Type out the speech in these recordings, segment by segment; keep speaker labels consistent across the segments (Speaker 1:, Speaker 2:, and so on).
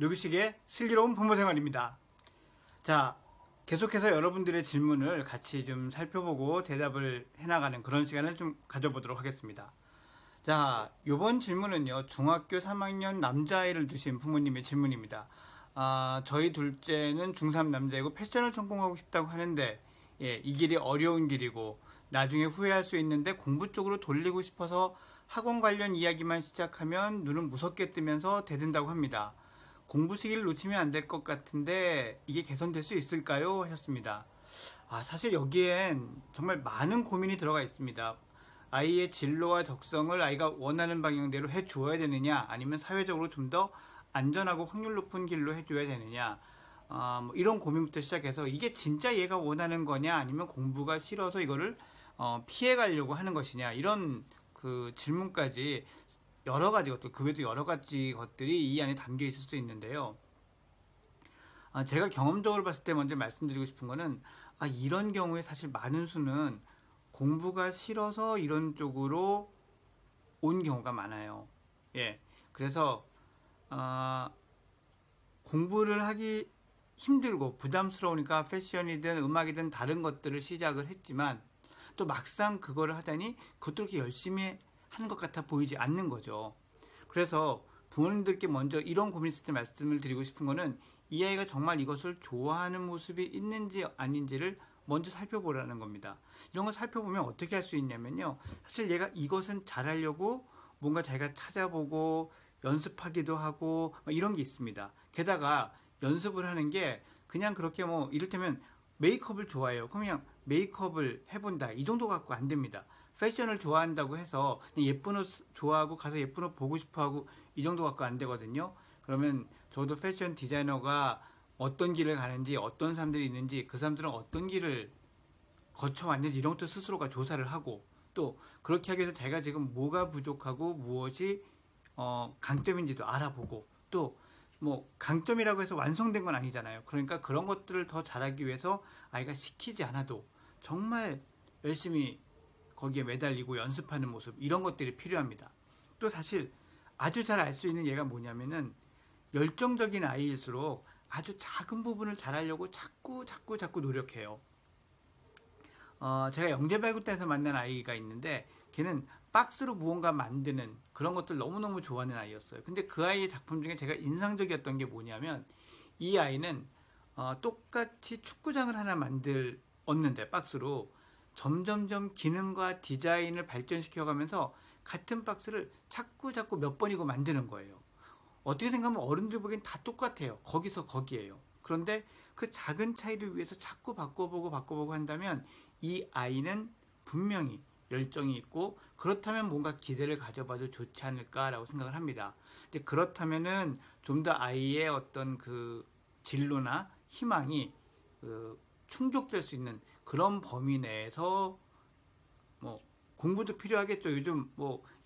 Speaker 1: 노규식의 슬기로운 부모생활입니다. 자, 계속해서 여러분들의 질문을 같이 좀 살펴보고 대답을 해나가는 그런 시간을 좀 가져보도록 하겠습니다. 자, 요번 질문은요, 중학교 3학년 남자아이를 두신 부모님의 질문입니다. 저희 둘째는 중3 남자이고 패션을 전공하고 싶다고 하는데, 이 길이 어려운 길이고 나중에 후회할 수 있는데 공부 쪽으로 돌리고 싶어서 학원 관련 이야기만 시작하면 눈은 무섭게 뜨면서 대든다고 합니다. 공부 시기를 놓치면 안 될 것 같은데 이게 개선될 수 있을까요? 하셨습니다. 사실 여기엔 정말 많은 고민이 들어가 있습니다. 아이의 진로와 적성을 아이가 원하는 방향대로 해주어야 되느냐, 아니면 사회적으로 좀 더 안전하고 확률 높은 길로 해줘야 되느냐, 이런 고민부터 시작해서 이게 진짜 얘가 원하는 거냐, 아니면 공부가 싫어서 이거를 피해가려고 하는 것이냐, 이런 그 질문까지 여러 가지 것들, 그 외에도 여러 가지 것들이 이 안에 담겨 있을 수 있는데요. 제가 경험적으로 봤을 때 먼저 말씀드리고 싶은 거는, 이런 경우에 사실 많은 수는 공부가 싫어서 이런 쪽으로 온 경우가 많아요. 그래서 공부를 하기 힘들고 부담스러우니까 패션이든 음악이든 다른 것들을 시작을 했지만, 또 막상 그거를 하자니 그것도 그렇게 열심히 하는 것 같아 보이지 않는 거죠. 그래서 부모님들께 먼저 이런 고민 있을 때 말씀을 드리고 싶은 거는, 이 아이가 정말 이것을 좋아하는 모습이 있는지 아닌지를 먼저 살펴보라는 겁니다. 이런 걸 살펴보면 어떻게 할 수 있냐면요, 사실 얘가 이것은 잘하려고 뭔가 자기가 찾아보고 연습하기도 하고 이런 게 있습니다. 게다가 연습을 하는 게 그냥 그렇게 이를테면 메이크업을 좋아해요. 그럼 그냥 메이크업을 해본다, 이 정도 갖고 안 됩니다. 패션을 좋아한다고 해서 예쁜 옷 좋아하고 가서 예쁜 옷 보고 싶어하고 이 정도 갖고 안 되거든요. 그러면 저도 패션 디자이너가 어떤 길을 가는지, 어떤 사람들이 있는지, 그 사람들은 어떤 길을 거쳐왔는지 이런 것도 스스로가 조사를 하고, 또 그렇게 하기 위해서 자기가 지금 뭐가 부족하고 무엇이 강점인지도 알아보고, 또 강점이라고 해서 완성된 건 아니잖아요. 그러니까 그런 것들을 더 잘하기 위해서 아이가 시키지 않아도 정말 열심히 거기에 매달리고 연습하는 모습, 이런 것들이 필요합니다. 또 사실 아주 잘 알 수 있는 예가 뭐냐면은, 열정적인 아이일수록 아주 작은 부분을 잘하려고 자꾸 노력해요. 제가 영재발굴단에서 만난 아이가 있는데, 걔는 박스로 무언가 만드는 그런 것들 너무너무 좋아하는 아이였어요. 근데 그 아이의 작품 중에 제가 인상적이었던 게 뭐냐면, 이 아이는 똑같이 축구장을 하나 만들었는데 박스로 점점점 기능과 디자인을 발전시켜가면서 같은 박스를 자꾸 몇 번이고 만드는 거예요. 어떻게 생각하면 어른들 보기엔 다 똑같아요. 거기서 거기에요. 그런데 그 작은 차이를 위해서 자꾸 바꿔보고 한다면 이 아이는 분명히 열정이 있고, 그렇다면 뭔가 기대를 가져봐도 좋지 않을까라고 생각을 합니다. 근데 그렇다면은 좀 더 아이의 어떤 그 진로나 희망이 충족될 수 있는 그런 범위 내에서 공부도 필요하겠죠. 요즘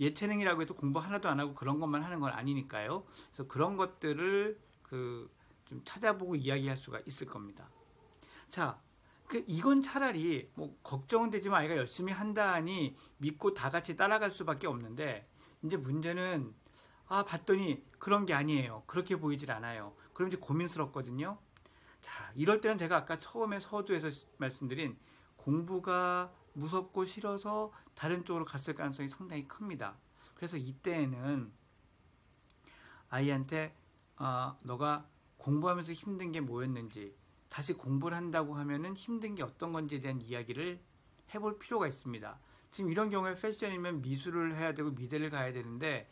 Speaker 1: 예체능이라고 해서 공부 하나도 안 하고 그런 것만 하는 건 아니니까요. 그래서 그런 것들을 좀 찾아보고 이야기할 수가 있을 겁니다. 자, 이건 차라리 걱정은 되지만 아이가 열심히 한다니 믿고 다 같이 따라갈 수밖에 없는데, 이제 문제는 봤더니 그런 게 아니에요. 그렇게 보이질 않아요. 그럼 이제 고민스럽거든요. 자, 이럴 때는 제가 아까 처음에 서두에서 말씀드린 공부가 무섭고 싫어서 다른 쪽으로 갔을 가능성이 상당히 큽니다. 그래서 이때에는 아이한테 너가 공부하면서 힘든 게 뭐였는지, 다시 공부를 한다고 하면은 힘든 게 어떤 건지에 대한 이야기를 해볼 필요가 있습니다. 지금 이런 경우에 패션이면 미술을 해야 되고 미대를 가야 되는데,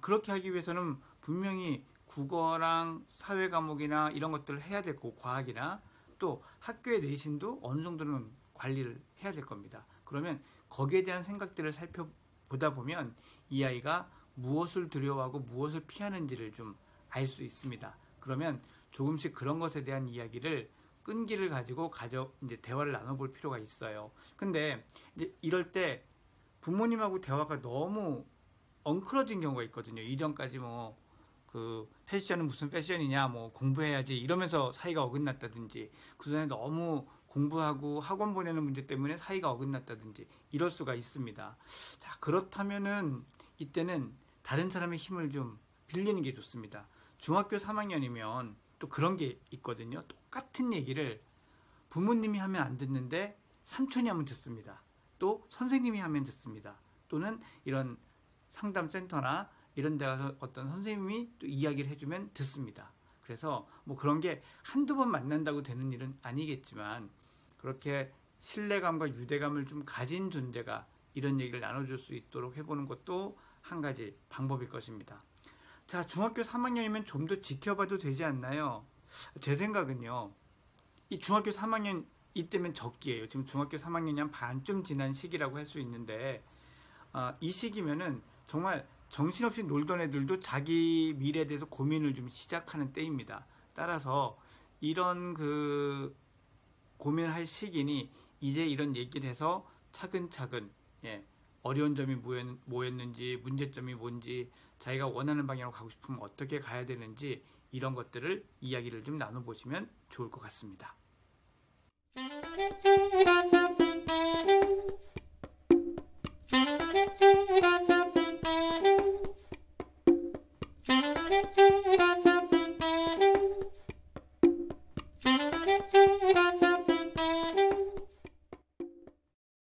Speaker 1: 그렇게 하기 위해서는 분명히 국어랑 사회 과목이나 이런 것들을 해야 될 거고, 과학이나 또 학교의 내신도 어느 정도는 관리를 해야 될 겁니다. 그러면 거기에 대한 생각들을 살펴보다 보면 이 아이가 무엇을 두려워하고 무엇을 피하는지를 좀 알 수 있습니다. 그러면 조금씩 그런 것에 대한 이야기를 끈기를 가지고 이제 대화를 나눠볼 필요가 있어요. 근데 이제 이럴 때 부모님하고 대화가 너무 엉클어진 경우가 있거든요. 이전까지 패션은 무슨 패션이냐, 공부해야지 이러면서 사이가 어긋났다든지, 그 전에 너무 공부하고 학원 보내는 문제 때문에 사이가 어긋났다든지 이럴 수가 있습니다. 자, 그렇다면은 이때는 다른 사람의 힘을 좀 빌리는 게 좋습니다. 중학교 3학년이면 또 그런 게 있거든요. 똑같은 얘기를 부모님이 하면 안 듣는데 삼촌이 하면 듣습니다. 또 선생님이 하면 듣습니다. 또는 이런 상담센터나 이런 데 가서 어떤 선생님이 또 이야기를 해주면 듣습니다. 그래서 뭐 그런 게 한두 번 만난다고 되는 일은 아니겠지만 그렇게 신뢰감과 유대감을 좀 가진 존재가 이런 얘기를 나눠줄 수 있도록 해보는 것도 한 가지 방법일 것입니다. 자, 중학교 3학년이면 좀 더 지켜봐도 되지 않나요? 제 생각은요. 이 중학교 3학년 이때면 적기예요. 지금 중학교 3학년이 한 반쯤 지난 시기라고 할 수 있는데 이 시기면은 정말 정신없이 놀던 애들도 자기 미래에 대해서 고민을 좀 시작하는 때입니다. 따라서 이런 그 고민할 시기니 이제 이런 얘기를 해서 차근차근 어려운 점이 뭐였는지 문제점이 뭔지 자기가 원하는 방향으로 가고 싶으면 어떻게 가야 되는지 이런 것들을 이야기를 좀 나눠보시면 좋을 것 같습니다.